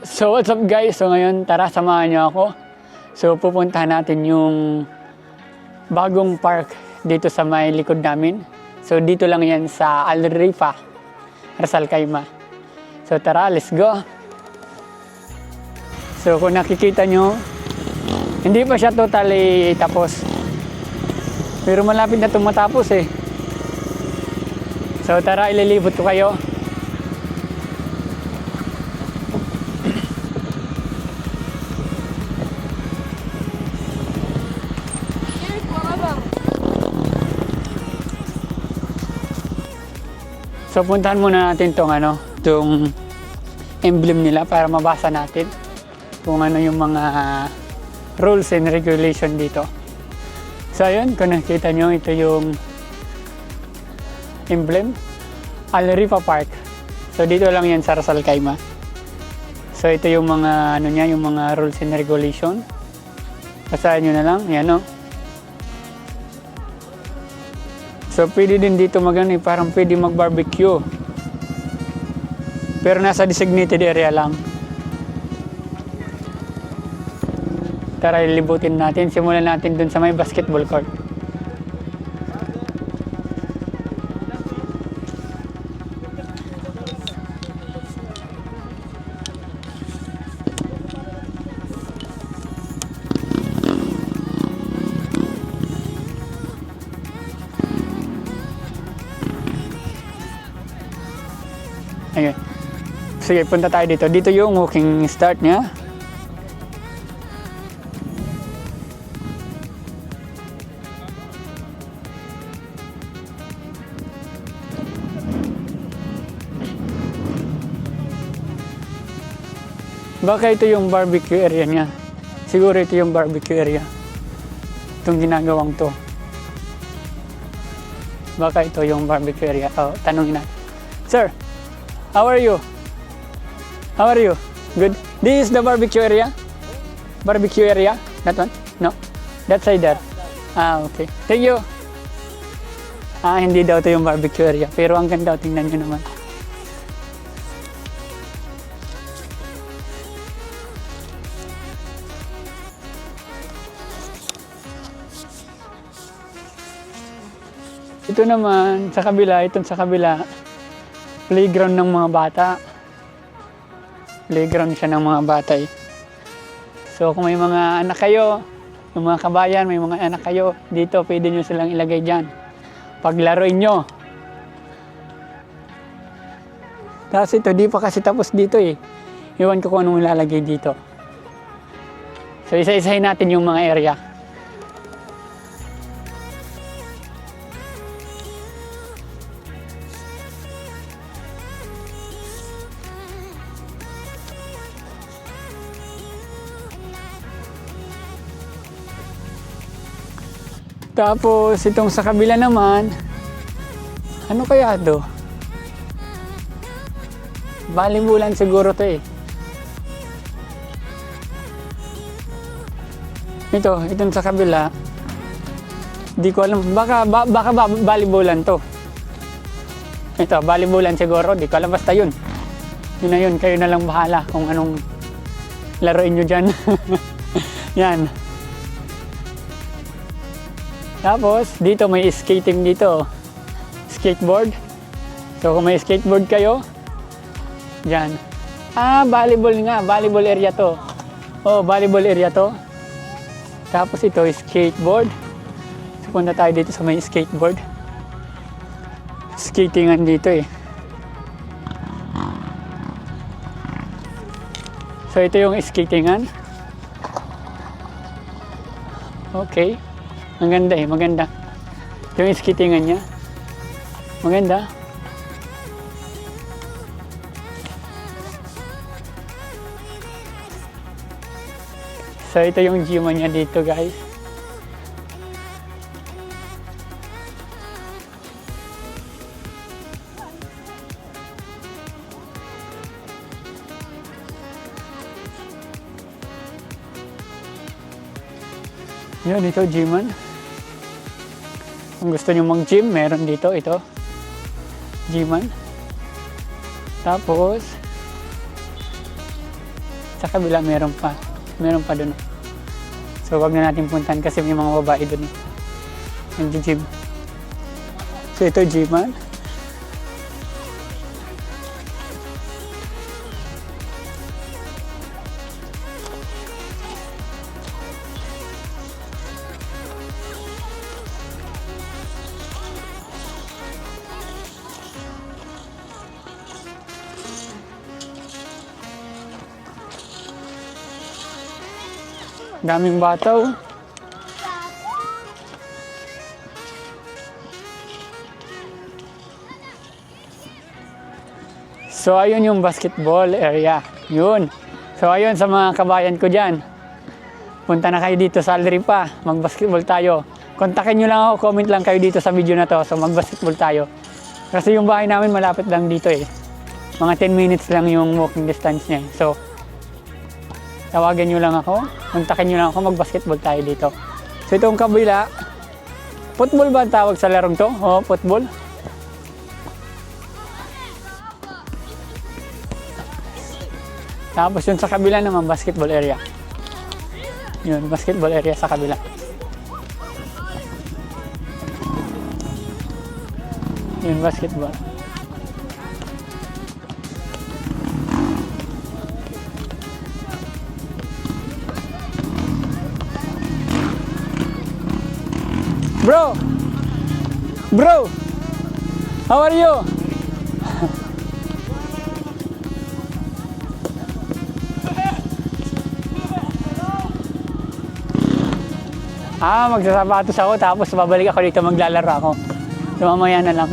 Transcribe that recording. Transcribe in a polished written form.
So what's up guys? So ngayon tara samahan niyo ako. So pupuntahan natin yung bagong park dito sa may likod namin. So dito lang yan sa Al Rifa, Ras Al Khaimah. So tara, let's go. So kung nakikita nyo, hindi pa siya totally tapos. Pero malapit na itong matapos eh. So tara, ililibot ko kayo. So puntahan muna natin tong emblem nila para mabasa natin kung ano yung mga rules and regulation dito. So ayun, kung nakita nyo, ito yung emblem, Al Rifa Park. So dito lang yan sa Ras Al Khaimah. So ito yung mga yung mga rules and regulation. Basahin nyo na lang, yan o. So pwede din dito parang pwede mag-barbecue. Pero nasa designated area lang. Tara, ilibutin natin. Simulan natin dun sa may basketball court. Ayun. Sige, punta tayo dito. Dito yung walking start niya. Baka ito yung barbecue area niya. Siguro ito yung barbecue area. Itong ginagawang to. Baka ito yung barbecue area. Oh, tanongin natin. Sir, how are you? How are you? Good. This is the barbecue area? Barbecue area? That one? No? That side there? Ah, okay. Thank you. Ah, hindi daw ito yung barbecue area. Pero ang ganda, tingnan nyo naman. Ito naman, sa kabila, itong sa kabila, playground ng mga bata. Playground siya ng mga bata eh. So kung may mga anak kayo, yung mga kabayan, may mga anak kayo, dito pwede nyo silang ilagay dyan. Paglaruin nyo. Tapos ito, di pa kasi tapos dito eh. Iwan ko kung anong ilalagay dito. So isa-isahin natin yung mga area. Tapos itong sa kabila naman, ano kaya to? Baling-bulan siguro to eh. Itong sa kabila, di ko alam, baka baling-bulan to. Ito, baling-bulan siguro, di ko alam, basta yun. Yun na yun, kayo na lang bahala kung anong laruin nyo dyan. Yan. Tapos, dito may skating dito. Skateboard. So, kung may skateboard kayo, dyan. Ah, volleyball nga. Volleyball area to. Oh, volleyball area to. Tapos ito, skateboard. So, punta tayo dito sa may skateboard. Skatingan dito eh. So, ito yung skatingan. Okay. Maganda eh, maganda. Yung skatingan niya. Maganda. So ito yung gym niya dito guys. Yun, ito gyman. Kung gusto nyo mag-gym, meron dito, ito. Gyman. Tapos, Sa kabila meron pa. Meron pa doon. So wag na natin puntahan kasi may mga babae doon eh. Nag-gym. So ito gyman. Daming bata oh. So ayun yung basketball area. Yun. So ayun sa mga kabayan ko dyan. Punta na kayo dito sa Alri pa. Mag-basketball tayo. Kontakin nyo lang ako. Comment lang kayo dito sa video na to. So mag-basketball tayo. Kasi yung bahay namin malapit lang dito eh. Mga 10 minutes lang yung walking distance niya. So tawagan nyo lang ako, kontakin nyo lang ako, mag-basketball tayo dito. So itong kabila, football ba ang tawag sa larong to? O, football. Tapos yun sa kabila naman, basketball area. Yun, basketball area sa kabila. Yun, basketball. Bro, how are you? Magsasapatos ako tapos babalik ako dito maglalaro ako. So mamaya na lang.